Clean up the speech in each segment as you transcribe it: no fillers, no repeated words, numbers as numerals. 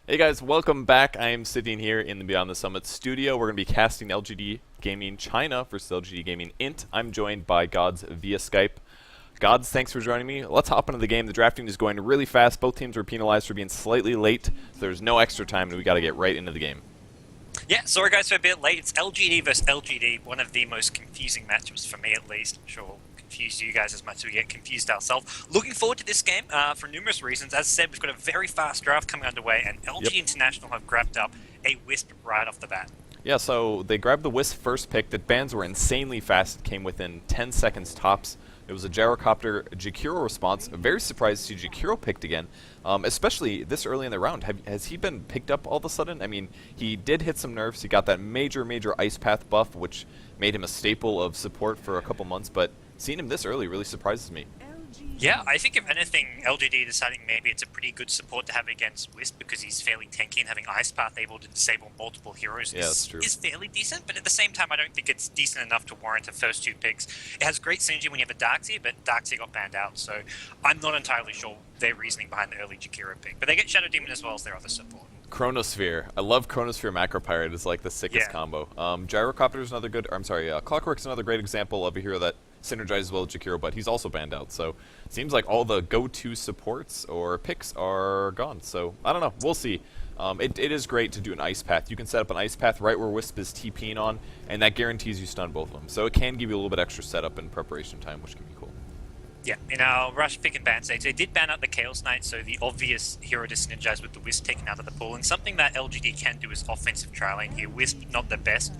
Hey guys, welcome back. I am sitting here in the Beyond the Summit studio. We're going to be casting LGD Gaming China versus LGD Gaming Int. I'm joined by Gods via Skype. Gods, thanks for joining me. Let's hop into the game. The drafting is going really fast. Both teams were penalized for being slightly late, so there's no extra time, and we got to get right into the game. Yeah, sorry guys for a bit late. It's LGD versus LGD, one of the most confusing matchups for me at least. I'm sure we'll confuse you guys as much as we get confused ourselves. Looking forward to this game for numerous reasons. As said, we've got a very fast draft coming underway, and LGD International have grabbed up a Wisp right off the bat. Yeah, so they grabbed the Wisp first pick. The bans were insanely fast. It came within 10 seconds tops. It was a gyrocopter Jakiro response. Very surprised to see Jakiro picked again, especially this early in the round. Has he been picked up all of a sudden? I mean, he did hit some nerfs. He got that major Ice Path buff, which made him a staple of support for a couple months, but seeing him this early really surprises me. Yeah, I think if anything, LGD deciding maybe it's a pretty good support to have against Wisp because he's fairly tanky and having Ice Path able to disable multiple heroes is fairly decent, but at the same time I don't think it's decent enough to warrant a first two picks. It has great synergy when you have a Darkseer, but Darkseer got banned out, so I'm not entirely sure their reasoning behind the early Jakiro pick. But they get Shadow Demon as well as their other support. Chronosphere. I love Chronosphere Macro Pirate. It's like the sickest combo. Gyrocopter is another good, Clockwork's another great example of a hero that synergizes well with Jakiro, but he's also banned out. So it seems like all the go-to supports or picks are gone. So I don't know. We'll see. It is great to do an Ice Path. You can set up an Ice Path right where Wisp is TPing on, and that guarantees you stun both of them. So it can give you a little bit extra setup and preparation time, which can be cool. Yeah, in our rush pick and ban stage, they did ban out the Chaos Knight, so the obvious hero to synergize with the Wisp taken out of the pool, and something that LGD can do is offensive tri-lane here. Wisp not the best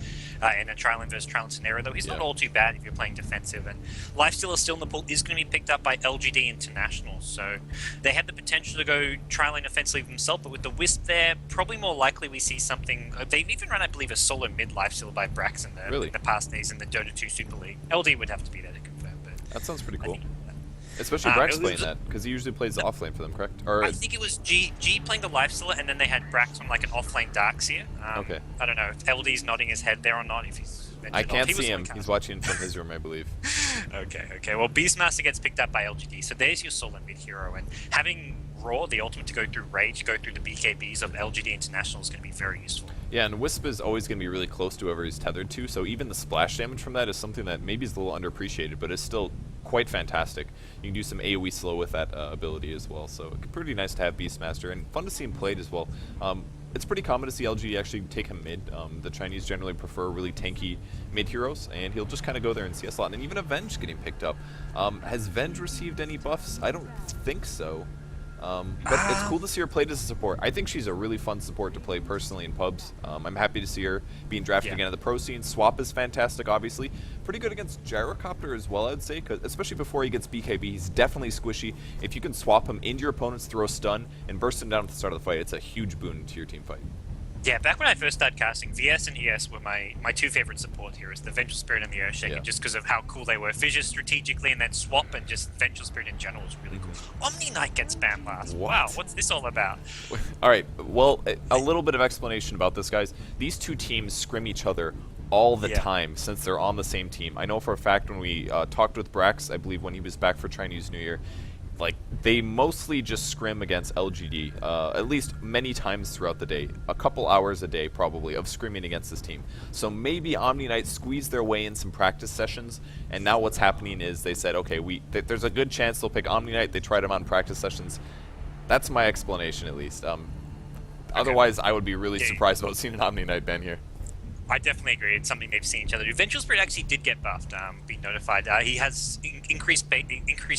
in a tri-lane versus tri-lane scenario, though he's not all too bad if you're playing defensive, and Lifestealer still in the pool is going to be picked up by LGD International, so they have the potential to go tri-lane offensively themselves, but with the Wisp there, probably more likely we see something. They've even run, I believe, a solo mid Lifestealer by Brax in the past days in the Dota 2 Super League. LD would have to be there to confirm, but that sounds pretty cool. Especially Brax playing that, because he usually plays the offlane for them, correct? Or I think it was G playing the Lifestealer, and then they had Brax on like an offlane Darkseer. Okay. I don't know if LD's nodding his head there or not. If he's I can't see him. He's watching from his room, I believe. Okay. Well, Beastmaster gets picked up by LGD, so there's your solo mid hero, and having Raw, the ultimate to go through Rage, go through the BKBs of LGD International is going to be very useful. Yeah, and Wisp is always going to be really close to whoever he's tethered to, so even the splash damage from that is something that maybe is a little underappreciated, but is still quite fantastic. You can do some AoE slow with that ability as well, so it's pretty nice to have Beastmaster, and fun to see him played as well. It's pretty common to see LG actually take him mid. The Chinese generally prefer really tanky mid heroes, and he'll just kind of go there and see a slot. And even Avenge getting picked up. Has Venge received any buffs? I don't think so. But it's cool to see her played as a support. I think she's a really fun support to play personally in pubs. I'm happy to see her being drafted again in the pro scene. Swap is fantastic, obviously. Pretty good against Gyrocopter as well, I'd say, 'cause especially before he gets BKB. He's definitely squishy. If you can swap him into your opponent's throw stun and burst him down at the start of the fight, it's a huge boon to your team fight. Yeah, back when I first started casting, VS and ES were my two favorite support heroes, the Vengeful Spirit and the Earthshaker, just because of how cool they were. Fissure strategically, and then Swap and just Vengeful Spirit in general was really cool. Omni Knight gets banned last. Wow, what's this all about? Alright, well, a little bit of explanation about this, guys. These two teams scrim each other all the time since they're on the same team. I know for a fact when we talked with Brax, I believe when he was back for Chinese New Year, like, they mostly just scrim against LGD, at least many times throughout the day. A couple hours a day, probably, of scrimming against this team. So maybe Omni Knight squeezed their way in some practice sessions, and now what's happening is they said, okay, there's a good chance they'll pick Omni Knight. They tried him on practice sessions. That's my explanation, at least. Otherwise, I would be really surprised about seeing an Omni Knight ban here. I definitely agree. It's something they've seen each other do. Vengeful Spirit actually did get buffed, being notified. He has increased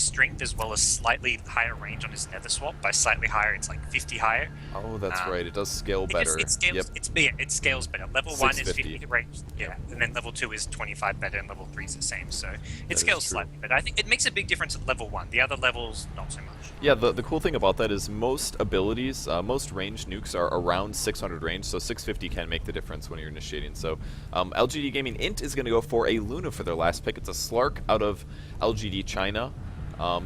strength as well as slightly higher range on his Nether Swap. By slightly higher, it's like 50 higher. Oh, that's right. It does scale better. It scales better. Level 1 is 50 range, and then level 2 is 25 better, and level 3 is the same. So it scales slightly better. I think it makes a big difference at level 1. The other levels, not so much. Yeah, the cool thing about that is most abilities, most ranged nukes are around 600 range, so 650 can make the difference when you're initiating. So LGD Gaming Int is going to go for a Luna for their last pick. It's a Slark out of LGD China.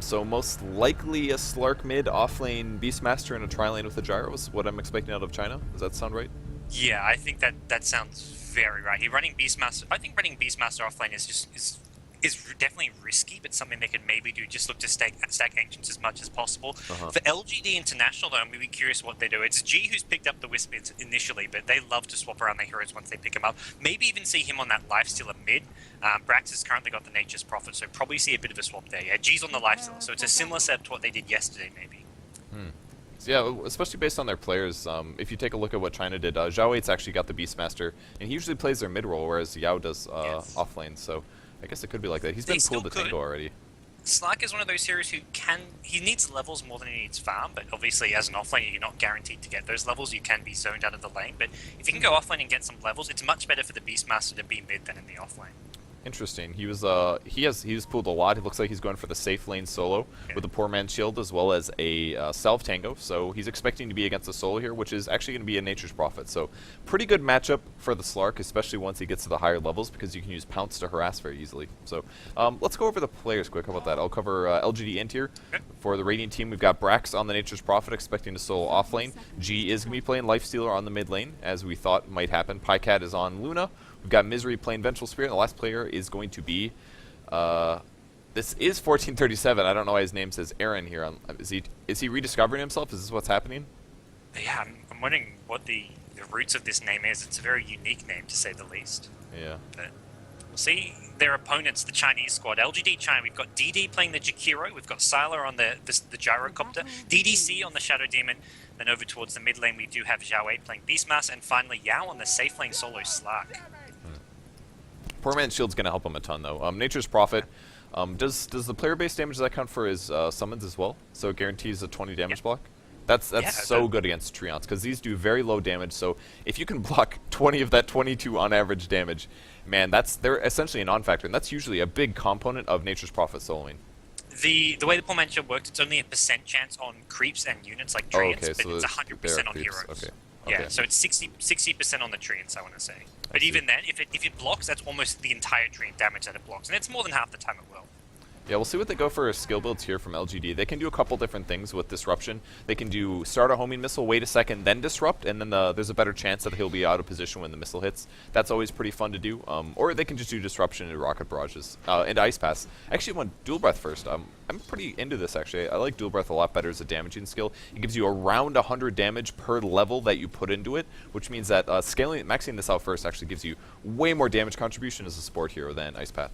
So most likely a Slark mid, offlane Beastmaster, and a tri-lane with a Gyro is what I'm expecting out of China. Does that sound right? Yeah, I think that sounds very right. Running Beastmaster, I think running Beastmaster offlane is is definitely risky, but something they could maybe do. Just look to stack Ancients as much as possible. Uh-huh. For LGD International, though, I'm really curious what they do. It's G who's picked up the Wisp initially, but they love to swap around their heroes once they pick them up. Maybe even see him on that Lifestealer mid. Brax has currently got the Nature's Prophet, so probably see a bit of a swap there. Yeah, G's on the Lifestealer, so it's a similar setup to what they did yesterday, maybe. Yeah, especially based on their players. If you take a look at what China did, Zhao Weight's actually got the Beastmaster, and he usually plays their mid role, whereas Yao does off lane. So I guess it could be like that. He's been pulled to tango already. Slark is one of those heroes who he needs levels more than he needs farm, but obviously as an offlaner you're not guaranteed to get those levels. You can be zoned out of the lane, but if you can go offlane and get some levels, it's much better for the Beastmaster to be mid than in the offlane. Interesting. He was pulled a lot. It looks like he's going for the safe lane solo with a poor man's shield as well as a self tango. So he's expecting to be against the solo here, which is actually going to be a Nature's Prophet. So pretty good matchup for the Slark, especially once he gets to the higher levels because you can use Pounce to harass very easily. So let's go over the players quick. How about that? I'll cover LGD.int here. For the Radiant team, we've got Brax on the Nature's Prophet expecting to solo off lane. G is going to be playing Lifestealer on the mid lane, as we thought might happen. Pycat is on Luna. We've got Misery playing Vengeful Spirit, and the last player is going to be, this is 1437. I don't know why his name says Aaron here. Is he rediscovering himself? Is this what's happening? Yeah, I'm wondering what the roots of this name is. It's a very unique name, to say the least. Yeah. But we'll see their opponents, the Chinese squad. LGD China, we've got DD playing the Jakiro, we've got Sylar on the Gyrocopter, DDC on the Shadow Demon, then over towards the mid lane we do have Zhao Wei playing Beastmaster, and finally Yao on the safe lane solo Slark. Poor man's shield's going to help him a ton, though. Nature's Prophet, does the player-based damage, does that count for his summons as well? So it guarantees a 20 damage block? That's so good against Treants, because these do very low damage, so if you can block 20 of that 22 on average damage, man, they're essentially a non-factor, and that's usually a big component of Nature's Prophet soloing. The way the poor man's shield works, it's only a % chance on creeps and units like Treants, okay, but so it's 100% on creeps. heroes. Okay. Yeah, so it's 60% on the Treants, I want to say. But even then, if it blocks, that's almost the entire Treant damage that it blocks, and it's more than half the time it will. Yeah, we'll see what they go for skill builds here from LGD. They can do a couple different things with Disruption. They can do start a homing missile, wait a second, then disrupt, and then there's a better chance that he'll be out of position when the missile hits. That's always pretty fun to do. Or they can just do Disruption and Rocket Barrages, and Ice Pass. Actually, I want Dual Breath first. I'm pretty into this, actually. I like Dual Breath a lot better as a damaging skill. It gives you around 100 damage per level that you put into it, which means that maxing this out first actually gives you way more damage contribution as a support hero than Ice Path.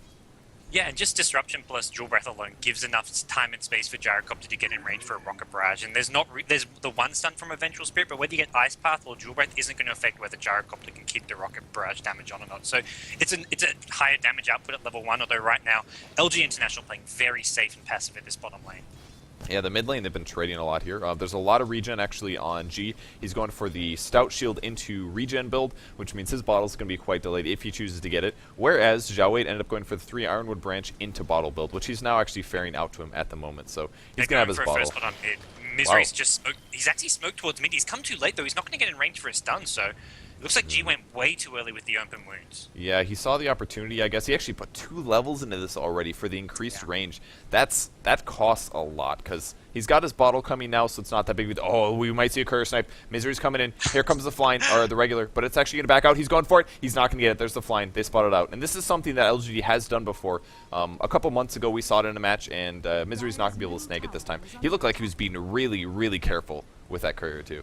Yeah, and just Disruption plus Dual Breath alone gives enough time and space for Gyrocopter to get in range for a Rocket Barrage. And there's the one stun from a Vengeful Spirit, but whether you get Ice Path or Dual Breath isn't going to affect whether Gyrocopter can keep the Rocket Barrage damage on or not. So it's a higher damage output at level 1, although right now LG International playing very safe and passive at this bottom lane. Yeah, the mid lane, they've been trading a lot here. There's a lot of regen actually on G. He's going for the Stout Shield into regen build, which means his bottle's going to be quite delayed if he chooses to get it. Whereas Zhao Wei ended up going for the 3 Ironwood Branch into bottle build, which he's now actually faring out to him at the moment. So he's going to have his bottle. First on mid. Misery's just smoked. He's actually smoked towards mid. He's come too late, though. He's not going to get in range for a stun, so it looks like G went way too early with the open wounds. Yeah, he saw the opportunity, I guess. He actually put 2 levels into this already for the increased range. That costs a lot, because he's got his bottle coming now, so it's not that big. Oh, we might see a courier snipe. Misery's coming in. Here comes the flying, or the regular, but it's actually going to back out. He's going for it. He's not going to get it. There's the flying. They spot it out. And this is something that LGD has done before. A couple months ago, we saw it in a match, and Misery's not going to be able to snag it this time. He looked like he was being really, really careful with that courier, too.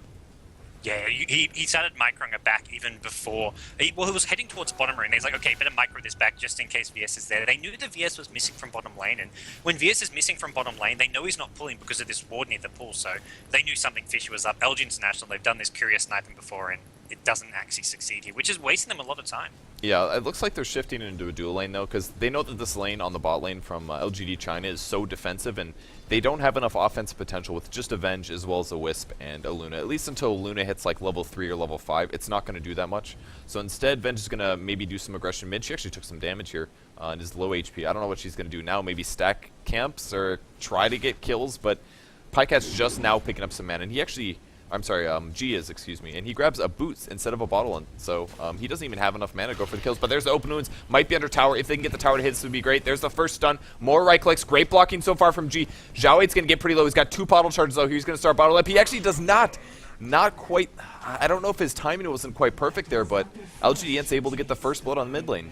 Yeah, he started microing it back even before. He was heading towards bottom lane. He's like, okay, better micro this back just in case VS is there. They knew the VS was missing from bottom lane, and when VS is missing from bottom lane, they know he's not pulling because of this ward near the pool, so they knew something fishy was up. LG International, they've done this curious sniping before, and it doesn't actually succeed here, which is wasting them a lot of time. Yeah, it looks like they're shifting into a dual lane, though, because they know that this lane on the bot lane from LGD China is so defensive, and they don't have enough offensive potential with just Avenge as well as a Wisp and a Luna. At least until Luna hits like level 3 or level 5, it's not going to do that much. So instead, Venge is going to maybe do some aggression mid. She actually took some damage here and is low HP. I don't know what she's going to do now. Maybe stack camps or try to get kills, but Pycat's just now picking up some mana, and he actually... I'm sorry, G is, excuse me, and he grabs a boots instead of a bottle, and so he doesn't even have enough mana to go for the kills, but there's the open wounds, might be under tower. If they can get the tower to hit, this would be great. There's the first stun, more right clicks, great blocking so far from G. Zhao Weight's going to get pretty low. He's got 2 bottle charges, though. He's going to start bottle up. He actually does not quite, I don't know if his timing wasn't quite perfect there, but LGD's able to get the first blood on mid lane.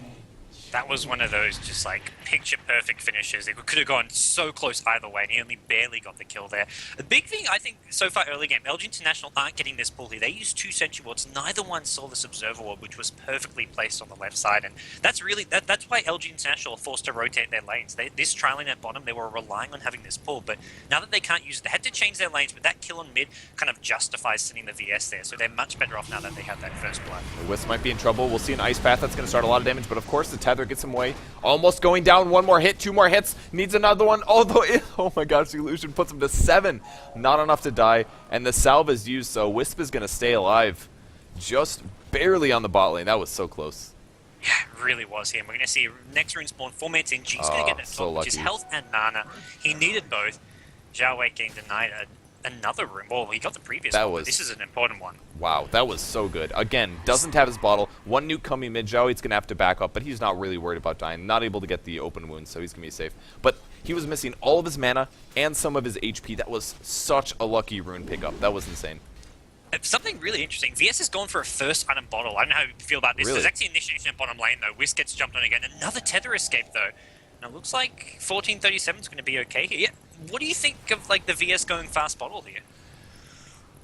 That was one of those just like picture-perfect finishes. It could have gone so close either way, and he only barely got the kill there. The big thing, I think, so far early game, LG International aren't getting this pull here. They used 2 sentry wards. Neither one saw this observer ward, which was perfectly placed on the left side, and that's really that's why LG International are forced to rotate their lanes. This trialing at bottom, they were relying on having this pull, but now that they can't use it, they had to change their lanes. But that kill on mid kind of justifies sending the VS there, so they're much better off now that they have that first blood. Wisp might be in trouble. We'll see an ice path that's going to start a lot of damage, but of course the tether gets him away. Almost going down. 1 more hit, 2 more hits. Needs another one. Although, oh my gosh, the illusion puts him to 7. Not enough to die. And the salve is used, so Wisp is going to stay alive. Just barely on the bot lane. That was so close. Yeah, it really was him. We're going to see next rune spawn, 4 minutes in. G's going to get that so top, which is lucky. health and mana. He needed both. Zhao Wei getting denied another rune. Well, he got the previous one, but this is an important one. Wow, that was so good. Again, doesn't have his bottle. 1 nuke coming mid. Zhao going to have to back up, but he's not really worried about dying. Not able to get the open wound, so he's going to be safe. But he was missing all of his mana and some of his HP. That was such a lucky rune pickup. That was insane. Something really interesting. VS has gone for a first item bottle. I don't know how you feel about this. Really? There's actually initiation at bottom lane, though. Whisk gets jumped on again. Another tether escape, though. Now, it looks like 1437 is going to be okay here. Yeah. What do you think of like the VS going fast bottle here?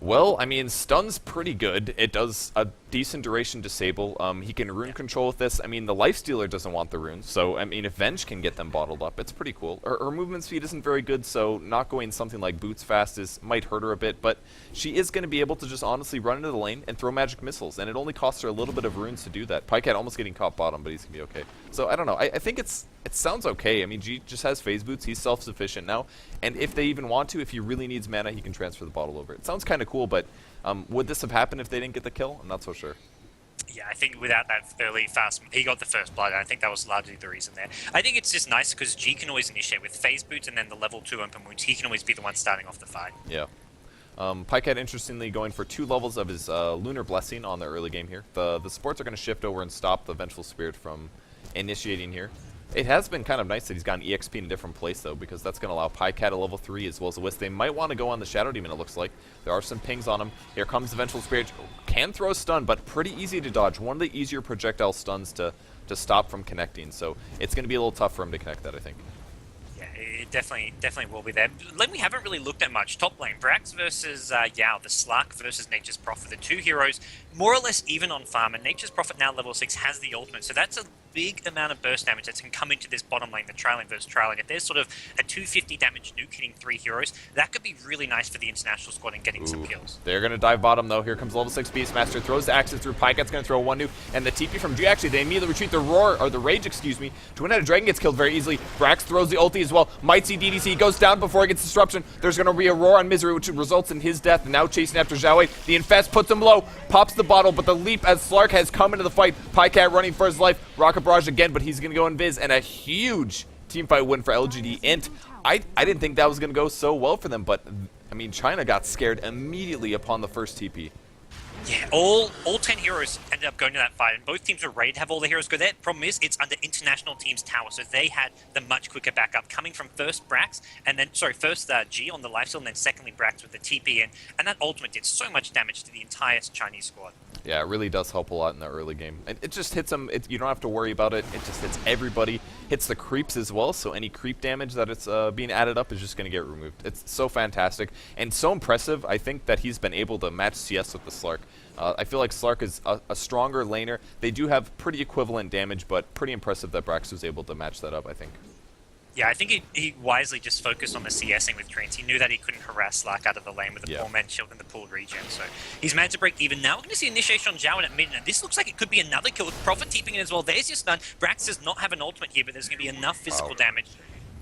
Well, I mean, stun's pretty good. It does a decent duration disable. He can rune control with this. I mean, the Lifestealer doesn't want the runes, so, I mean, if Venge can get them bottled up, it's pretty cool. Her movement speed isn't very good, so not going something like Boots fast might hurt her a bit, but she is going to be able to just honestly run into the lane and throw magic missiles, and it only costs her a little bit of runes to do that. Pycat almost getting caught bottom, but he's going to be okay. So, I don't know. I think it sounds okay. I mean, G just has phase boots. He's self-sufficient now, and if they even want to, if he really needs mana, he can transfer the bottle over. It sounds kind of cool, but would this have happened if they didn't get the kill? I'm not so sure. Yeah, I think without that early fast, he got the first blood, and I think that was largely the reason there. I think it's just nice because G can always initiate with phase boots and then the level 2 open wounds. He can always be the one starting off the fight. Yeah. Pycat, interestingly, going for 2 levels of his Lunar Blessing on the early game here. The supports are going to shift over and stop the Vengeful Spirit from initiating here. It has been kind of nice that he's gotten EXP in a different place, though, because that's going to allow Pycat a level 3 as well as a Wisp. They might want to go on the Shadow Demon, it looks like. There are some pings on him. Here comes the Vengeful Spirit. Can throw a stun, but pretty easy to dodge. One of the easier projectile stuns to stop from connecting, so it's going to be a little tough for him to connect that, I think. Yeah, it definitely will be there. Lane we haven't really looked at much. Top lane, Brax versus Yao, the Slark versus Nature's Prophet. The 2 heroes more or less even on farm, and Nature's Prophet now level 6 has the ultimate, so that's a big amount of burst damage that can come into this bottom lane, the Trailing versus Trailing. If there's sort of a 250 damage nuke hitting 3 heroes, that could be really nice for the international squad and getting some kills. They're going to dive bottom, though. Here comes level 6 Beastmaster, throws the axes through. Pycat's going to throw 1 nuke, and the TP from G, actually, they immediately retreat. The Roar, or the Rage, excuse me. Twin-Headed Dragon gets killed very easily. Brax throws the ulti as well. Might see DDC, goes down before he gets disruption. There's going to be a Roar on Misery, which results in his death, and now chasing after Zhao Wei. The Infest puts him low, pops the bottle, but the leap as Slark has come into the fight. Pycat running for his life. Rocket Barrage again, but he's going to go invis, and a huge teamfight win for LGD.int. I didn't think that was going to go so well for them, but, I mean, China got scared immediately upon the first TP. Yeah, all 10 heroes ended up going to that fight, and both teams were ready to have all the heroes go there. Problem is, it's under international team's tower, so they had the much quicker backup, coming from first Brax, and then, first G on the lifesteal, and then secondly Brax with the TP in, and that ultimate did so much damage to the entire Chinese squad. Yeah, it really does help a lot in the early game. And it just hits them, you don't have to worry about it, it just hits everybody. Hits the creeps as well, so any creep damage that it's being added up is just going to get removed. It's so fantastic, and so impressive, I think, that he's been able to match CS with the Slark. I feel like Slark is a stronger laner. They do have pretty equivalent damage, but pretty impressive that Brax was able to match that up, I think. Yeah, I think he wisely just focused on the CSing with Treants. He knew that he couldn't harass Slark out of the lane with the 4-man shield and the pooled regen, so he's managed to break even. Now we're going to see initiation on Zhao at mid, and this looks like it could be another kill with Prophet TPing in as well. There's your stun. Brax does not have an ultimate here, but there's going to be enough physical damage.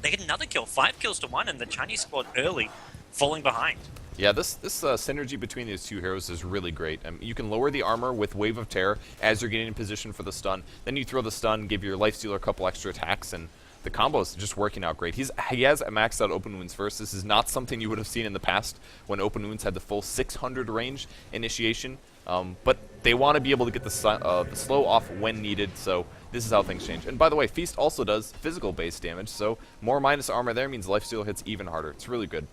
They get another kill, 5 kills to 1, and the Chinese squad early falling behind. Yeah, this synergy between these 2 heroes is really great. You can lower the armor with Wave of Terror as you're getting in position for the stun. Then you throw the stun, give your Lifestealer a couple extra attacks, and the combo is just working out great. He has maxed out Open Wounds first. This is not something you would have seen in the past when Open Wounds had the full 600 range initiation. But they want to be able to get the slow off when needed, so this is how things change. And by the way, Feast also does physical-based damage, so more minus armor there means Lifestealer hits even harder. It's really good.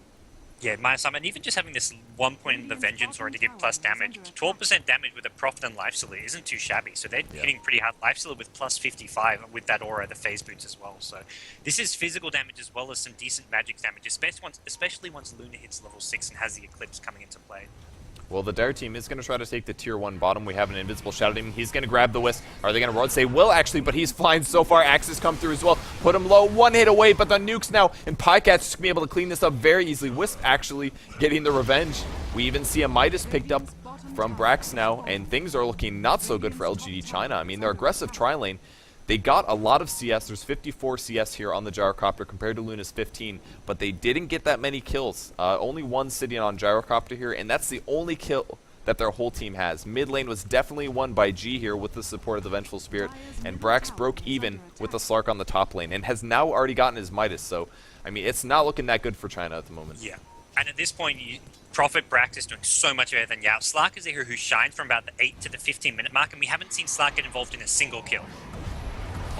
Yeah, minus some, and even just having this 1 point in the Vengeance already to give plus damage, 12% damage with a Prophet and Lifestealer isn't too shabby, so they're hitting pretty hard. Lifestealer with plus 55 with that aura, the phase boots as well, so this is physical damage as well as some decent magic damage, especially once Luna hits level 6 and has the Eclipse coming into play. Well, the Dire team is going to try to take the tier 1 bottom. We have an Invisible Shadow Demon. He's going to grab the Wisp. Are they going to roll? They will, actually, but he's flying so far. Axes come through as well. Put him low. One hit away, but the nukes now. And Pycat's just going to be able to clean this up very easily. Wisp actually getting the revenge. We even see a Midas picked up from Brax now, and things are looking not so good for LGD China. I mean, their aggressive tri-lane, they got a lot of CS. There's 54 CS here on the Gyrocopter compared to Luna's 15, but they didn't get that many kills. Only one sitting on Gyrocopter here, and that's the only kill that their whole team has. Mid lane was definitely won by G here with the support of the Vengeful Spirit, and Brax broke even with the Slark on the top lane and has now already gotten his Midas, so, I mean, it's not looking that good for China at the moment. Yeah. And at this point, Prophet Brax is doing so much better than Yao. Slark is a hero who shines from about the 8 to the 15-minute mark, and we haven't seen Slark get involved in a single kill.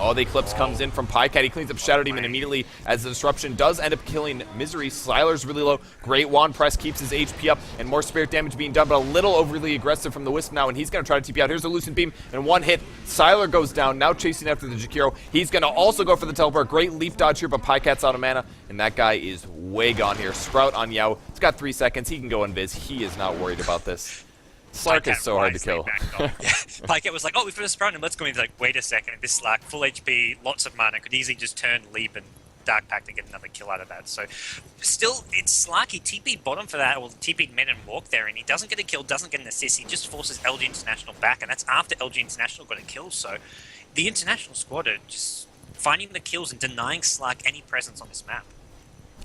Oh, the Eclipse comes in from Pycat. He cleans up Shadow Demon immediately as the Disruption does end up killing Misery. Sylar's really low. Great Wand Press keeps his HP up, and more Spirit damage being done, but a little overly aggressive from the Wisp now, and he's going to try to TP out. Here's a Lucent Beam, and one hit. Sylar goes down, now chasing after the Jakiro. He's going to also go for the teleport. Great leap dodge here, but Pycat's out of mana, and that guy is way gone here. Sprout on Yao. He's got 3 seconds. He can go invis. He is not worried about this. Slark is so hard to kill. Pycat was like, oh, we've got a Sprout him, let's go in. He's like, wait a second, this Slark, full HP, lots of mana, could easily just turn, leap, and Dark Pact to get another kill out of that. So, still, it's Slark. He TP'd bottom for that, or TP'd mid and walked there, and he doesn't get a kill, doesn't get an assist, he just forces LG International back, and that's after LG International got a kill. So, the International squad are just finding the kills and denying Slark any presence on this map.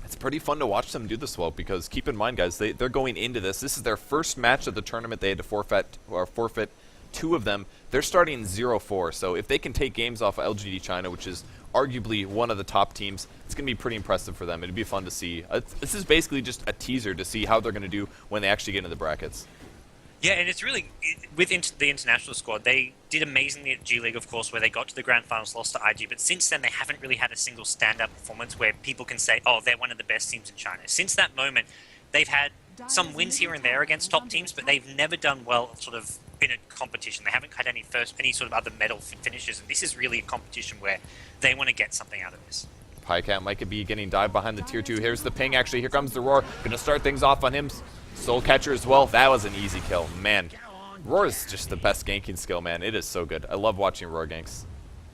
It's pretty fun to watch them do this well, because keep in mind, guys, they're going into this. This is their first match of the tournament. They had to forfeit 2 of them. They're starting 0-4, so if they can take games off of LGD China, which is arguably one of the top teams, it's going to be pretty impressive for them. It'd be fun to see. This is basically just a teaser to see how they're going to do when they actually get into the brackets. Yeah, and it's really, with the international squad, they did amazingly at G League, of course, where they got to the grand finals, lost to IG, but since then they haven't really had a single stand-up performance where people can say, oh, they're one of the best teams in China. Since that moment, they've had some wins here and there against top teams, but they've never done well sort of in a competition. They haven't had any sort of other medal finishes, and this is really a competition where they want to get something out of this. Pycat might be getting dived behind the tier 2. Here's the ping, actually. Here comes the Roar. Gonna start things off on him. Soul Catcher as well. That was an easy kill. Man, Roar is just the best ganking skill, man. It is so good. I love watching Roar ganks.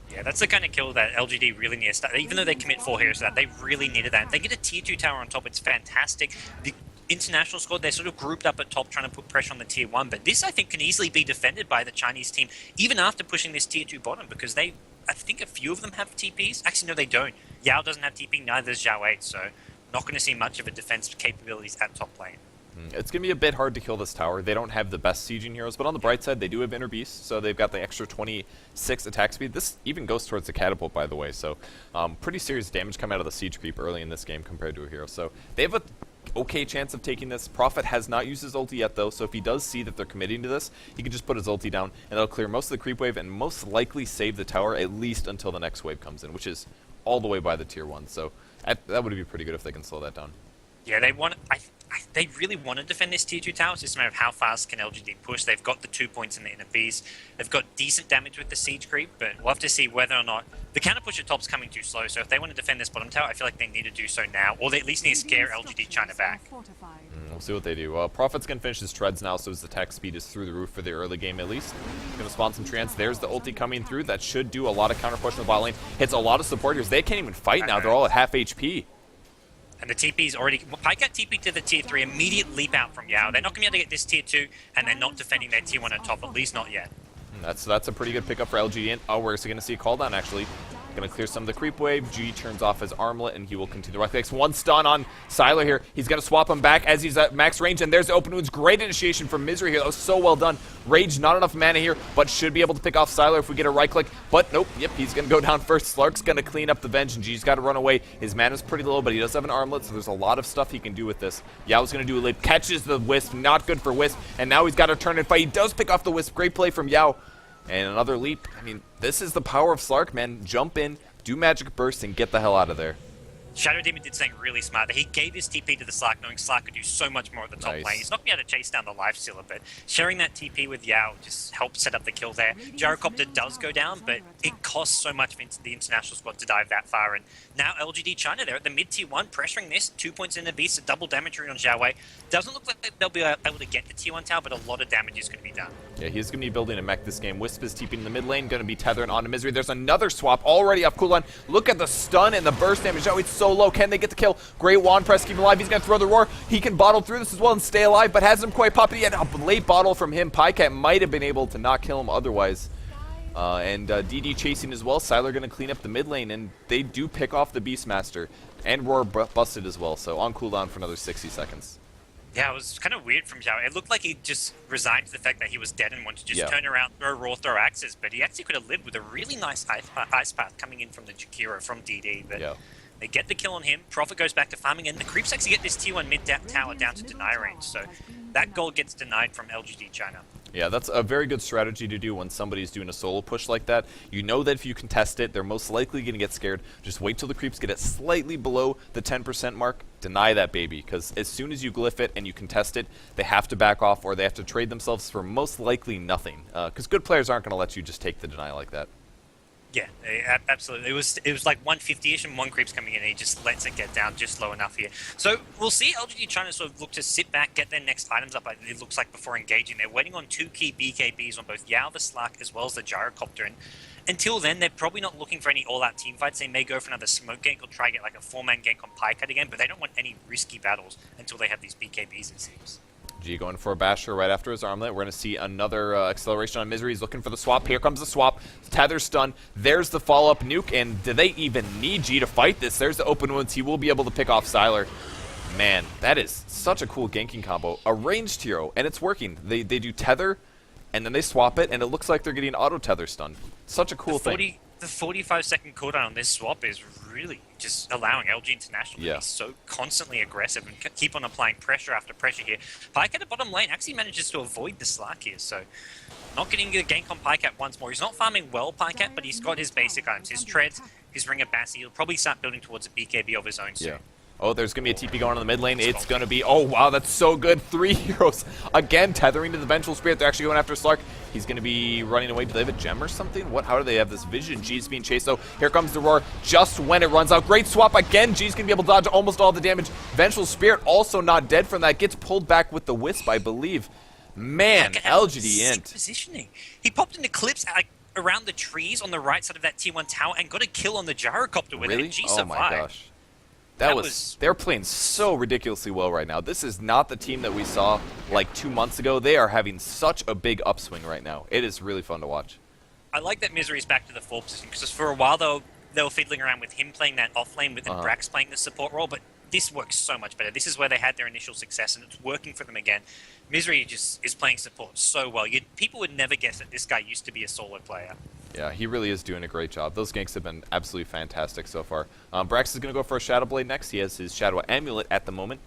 Yeah, that's the kind of kill that LGD really needs. Even though they commit 4 heroes to that, they really needed that. They get a tier 2 tower on top. It's fantastic. The international squad, they're sort of grouped up at top trying to put pressure on the tier 1, but this I think can easily be defended by the Chinese team even after pushing this tier 2 bottom, because I think a few of them have TPs. Actually, no, they don't. Yao doesn't have TP, neither does Zhao 8, so not going to see much of a defense capabilities at top lane. It's going to be a bit hard to kill this tower. They don't have the best sieging heroes, but on the bright side, they do have Inner Beast, so they've got the extra 26 attack speed. This even goes towards the catapult, by the way, so pretty serious damage coming out of the siege creep early in this game compared to a hero. So they have a okay chance of taking this. Prophet has not used his ulti yet, though, so if he does see that they're committing to this, he can just put his ulti down, and that'll clear most of the creep wave and most likely save the tower at least until the next wave comes in, which is all the way by the tier 1. So that would be pretty good if they can slow that down. Yeah, they really want to defend this tier 2 tower. It's just a matter of how fast can LGD push. They've got the 2 points in the inner beast. They've got decent damage with the siege creep, but we'll have to see whether or not the counter push at top's coming too slow. So if they want to defend this bottom tower, I feel like they need to do so now, or they at least need to scare LGD China back. We'll see what they do. Well, Prophet's going to finish his treads now, so his attack speed is through the roof for the early game at least. Going to spawn some treants. There's the ulti coming through. That should do a lot of counter push in the bot lane. Hits a lot of supporters. They can't even fight now. They're all at half HP. And the TP's already... Pycat TP to the tier 3, immediate leap out from Yao. They're not going to be able to get this tier 2, and they're not defending their tier 1 at top, at least not yet. That's a pretty good pickup for LGD.int. Oh, we're going to see a call down, actually. Going to clear some of the creep wave. G turns off his armlet, and he will continue to right clicks. One stun on Sylar here. He's going to swap him back as he's at max range, and there's the open wounds. Great initiation from Misery here. That was so well done. Rage, not enough mana here, but should be able to pick off Sylar if we get a right click. But nope, yep, he's going to go down first. Slark's going to clean up the Venge, and G's got to run away. His mana's pretty low, but he does have an armlet, so there's a lot of stuff he can do with this. Yao's going to do a leap. Catches the Wisp. Not good for Wisp, and now he's got to turn and fight. He does pick off the Wisp. Great play from Yao. And another leap. I mean, this is the power of Slark, man. Jump in, do magic burst, and get the hell out of there. Shadow Demon did something really smart. He gave his TP to the Slark, knowing Slark could do so much more at the top lane. He's not going to be able to chase down the lifestealer, but sharing that TP with Yao just helps set up the kill there. Gyrocopter does go down, but it costs so much for the international squad to dive that far. And now LGD China, they're at the mid-tier 1, pressuring this. 2 points in the beast, a double damage rune on Zhao Wei. Doesn't look like they'll be able to get the tier 1 tower, but a lot of damage is going to be done. Yeah, he's going to be building a mech this game. Wisp is TPing in the mid lane, going to be tethering onto Misery. There's another swap already off cooldown. Look at the stun and the burst damage. Zhao Wei's so low. Can they get the kill? Great wand press, keep him alive. He's going to throw the roar. He can bottle through this as well and stay alive, but hasn't quite popped it yet. A late bottle from him. Pycat might have been able to not kill him otherwise. And DD chasing as well. Sylar going to clean up the mid lane, and they do pick off the Beastmaster. And Roar busted as well, so on cooldown for another 60 seconds. Yeah, it was kind of weird from Zhao. It looked like he just resigned to the fact that he was dead and wanted to just turn around, throw Roar, throw axes, but he actually could have lived with a really nice ice path coming in from the Jakiro from DD. But they get the kill on him. Prophet goes back to farming, and the creeps actually get this tier 1 mid tower down to deny range. So that goal gets denied from LGD China. Yeah, that's a very good strategy to do when somebody's doing a solo push like that. You know that if you contest it, they're most likely going to get scared. Just wait till the creeps get it slightly below the 10% mark. Deny that baby, because as soon as you glyph it and you contest it, they have to back off or they have to trade themselves for most likely nothing. Because good players aren't going to let you just take the deny like that. Yeah, absolutely. It was like 150-ish and one creep's coming in and he just lets it get down just low enough here. So we'll see LGD China sort of look to sit back, get their next items up, it looks like, before engaging. They're waiting on 2 key BKBs on both Yao the Slark as well as the Gyrocopter. And until then, they're probably not looking for any all-out team fights. They may go for another smoke gank or try to get like a 4-man gank on Pycat again, but they don't want any risky battles until they have these BKBs, it seems. G going for a Basher right after his armlet. We're going to see another acceleration on Misery. He's looking for the swap. Here comes the swap. Tether stun. There's the follow-up nuke. And do they even need G to fight this? There's the open wounds. He will be able to pick off Sylar. Man, that is such a cool ganking combo. A ranged hero, and it's working. They do Tether, and then they swap it, and it looks like they're getting auto-Tether stun. Such a cool thing. The 45-second cooldown on this swap is really just allowing LG International to be so constantly aggressive and keep on applying pressure after pressure here. Pycat at the bottom lane actually manages to avoid the Slark here, so not getting the gank on Pycat once more. He's not farming well, Pycat, but he's got his basic items, his treads, his Ring of Bassi. He'll probably start building towards a BKB of his own soon. Oh, there's going to be a TP going on the mid lane. It's going to be... Oh, wow, that's so good. 3 heroes. Again, tethering to the Vengeful Spirit. They're actually going after Slark. He's going to be running away. Do they have a gem or something? What? How do they have this vision? G's being chased, though. Here comes the Roar just when it runs out. Great swap again. G's going to be able to dodge almost all the damage. Vengeful Spirit also not dead from that. Gets pulled back with the Wisp, I believe. Man, LGD.int. Positioning. He popped into clips around the trees on the right side of that tier 1 tower and got a kill on the Gyrocopter with it. G survived. Oh, my gosh. They're playing so ridiculously well right now. This is not the team that we saw like 2 months ago. They are having such a big upswing right now. It is really fun to watch. I like that Misery's back to the 4 position, because for a while they were fiddling around with him playing that off lane with Brax playing the support role, but this works so much better. This is where they had their initial success, and it's working for them again. Misery just is playing support so well. People would never guess that this guy used to be a solo player. Yeah, he really is doing a great job. Those ganks have been absolutely fantastic so far. Brax is going to go for a Shadow Blade next. He has his Shadow Amulet at the moment.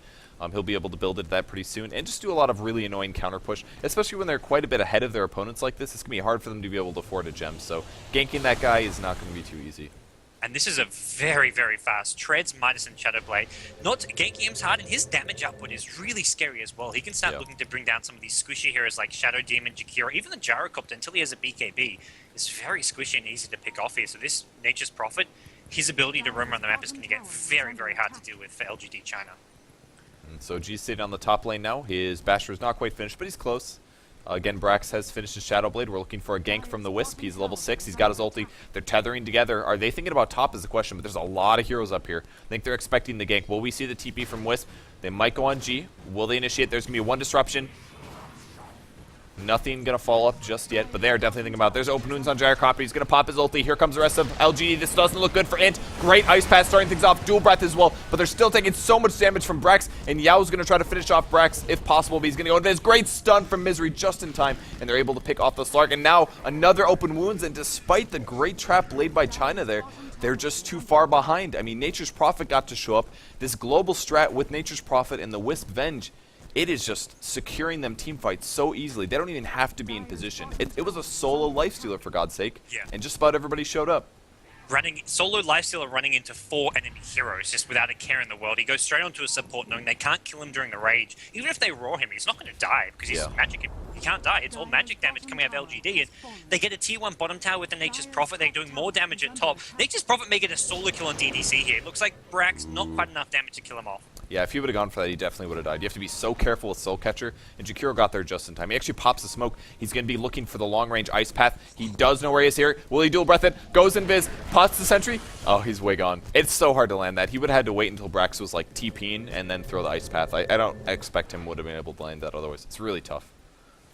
He'll be able to build it that pretty soon and just do a lot of really annoying counter push, especially when they're quite a bit ahead of their opponents like this. It's going to be hard for them to be able to afford a gem, so ganking that guy is not going to be too easy. And this is a very, very fast Treads, Midas, and Shadow Blade. Not ganking him's hard, and his damage output is really scary as well. He can start looking to bring down some of these squishy heroes like Shadow Demon, Jakiro, even the Gyrocopter until he has a BKB. It's very squishy and easy to pick off here. So this Nature's Prophet, his ability to roam around the map is going to get very, very hard to deal with for LGD China. And so G's sitting on the top lane now. His Basher is not quite finished, but he's close. Again, Brax has finished his Shadow Blade. We're looking for a gank from the Wisp. He's level 6. He's got his ulti. They're tethering together. Are they thinking about top is the question, but there's a lot of heroes up here. I think they're expecting the gank. Will we see the TP from Wisp? They might go on G. Will they initiate? There's going to be 1 disruption. Nothing going to fall up just yet, but they are definitely thinking about it. There's open wounds on Gyrocopter. He's going to pop his ulti. Here comes the rest of LGD. This doesn't look good for Int. Great Ice Path starting things off. Dual Breath as well, but they're still taking so much damage from Brax, and Yao's going to try to finish off Brax if possible, but he's going to go into this great stun from Misery just in time, and they're able to pick off the Slark. And now another open wounds, and despite the great trap laid by China there, they're just too far behind. I mean, Nature's Prophet got to show up. This global strat with Nature's Prophet and the Wisp Venge, it is just securing them team fights so easily. They don't even have to be in position. It was a solo lifestealer, for God's sake, and just about everybody showed up. solo lifestealer running into 4 enemy heroes just without a care in the world. He goes straight onto a support knowing they can't kill him during the rage. Even if they raw him, he's not going to die because he's magic. He can't die. It's all magic damage coming out of LGD. And they get a tier 1 bottom tower with the Nature's Prophet. They're doing more damage at top. Nature's Prophet may get a solo kill on DDC here. It looks like Brax not quite enough damage to kill him off. Yeah, if he would have gone for that, he definitely would have died. You have to be so careful with Soul Catcher, and Jakiro got there just in time. He actually pops the smoke. He's going to be looking for the long-range Ice Path. He does know where he is here. Will he dual breath it? Goes invis, pots the sentry. Oh, he's way gone. It's so hard to land that. He would have had to wait until Brax was like TPing and then throw the Ice Path. I don't expect him would have been able to land that otherwise. It's really tough.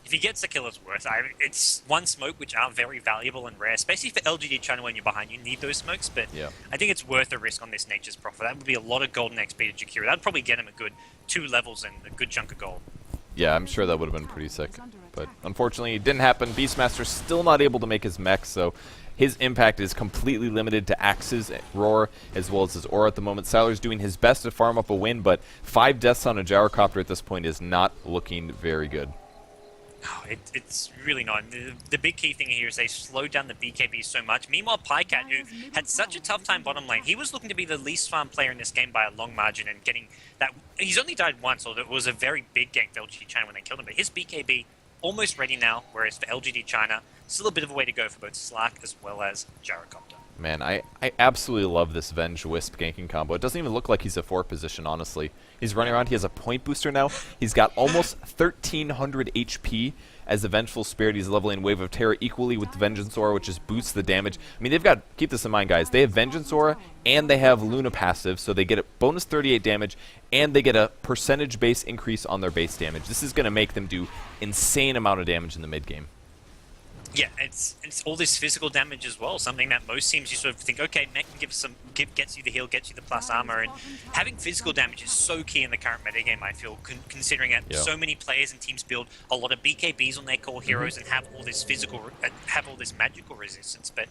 If he gets the kill, it's worth it. It's one smoke, which are very valuable and rare, especially for LGD China when you're behind. You need those smokes, but I think it's worth the risk on this Nature's Prophet. That would be a lot of golden XP to Jakiro. That would probably get him a good 2 levels and a good chunk of gold. Yeah, I'm sure that would have been pretty sick. But unfortunately, it didn't happen. Beastmaster's still not able to make his mech, so his impact is completely limited to Axe's Roar as well as his Aura at the moment. Siler's doing his best to farm up a win, but 5 deaths on a Gyrocopter at this point is not looking very good. Oh, it's really not. The big key thing here is they slowed down the BKB so much. Meanwhile, Pycat, who had such a tough time bottom lane, he was looking to be the least farm player in this game by a long margin and getting that. He's only died once, so it was a very big gank for LGD China when they killed him. But his BKB almost ready now, whereas for LGD China, still a bit of a way to go for both Slack as well as Gyrocopter. Man, I absolutely love this Venge Wisp ganking combo. It doesn't even look like he's a 4 position, honestly. He's running around. He has a point booster now. He's got almost 1,300 HP as the Vengeful Spirit. He's leveling Wave of Terror equally with the Vengeance Aura, which just boosts the damage. I mean, they've got, keep this in mind, guys, they have Vengeance Aura and they have Luna passive, so they get a bonus 38 damage and they get a percentage base increase on their base damage. This is going to make them do insane amount of damage in the mid game. Yeah, it's all this physical damage as well. Something that most teams you sort of think, okay, mech can gets you the heal, gets you the plus armor, and having physical damage is so key in the current metagame. I feel, considering that so many players and teams build a lot of BKBs on their core heroes and have all this magical resistance, but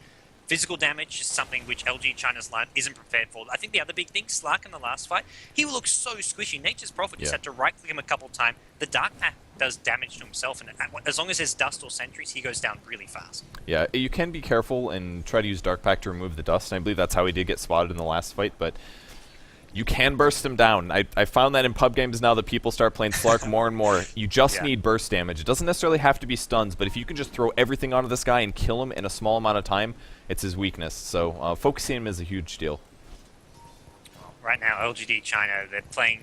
physical damage is something which LG China's line isn't prepared for. I think the other big thing, Slark in the last fight, he looks so squishy. Nature's Prophet just had to right-click him a couple times. The Dark Path does damage to himself, and as long as there's dust or sentries, he goes down really fast. Yeah, you can be careful and try to use Dark Pact to remove the dust, and I believe that's how he did get spotted in the last fight, but you can burst him down. I found that in pub games now that people start playing Slark more and more. You just need burst damage. It doesn't necessarily have to be stuns, but if you can just throw everything onto this guy and kill him in a small amount of time, it's his weakness. So focusing him is a huge deal. Right now, LGD China, they're playing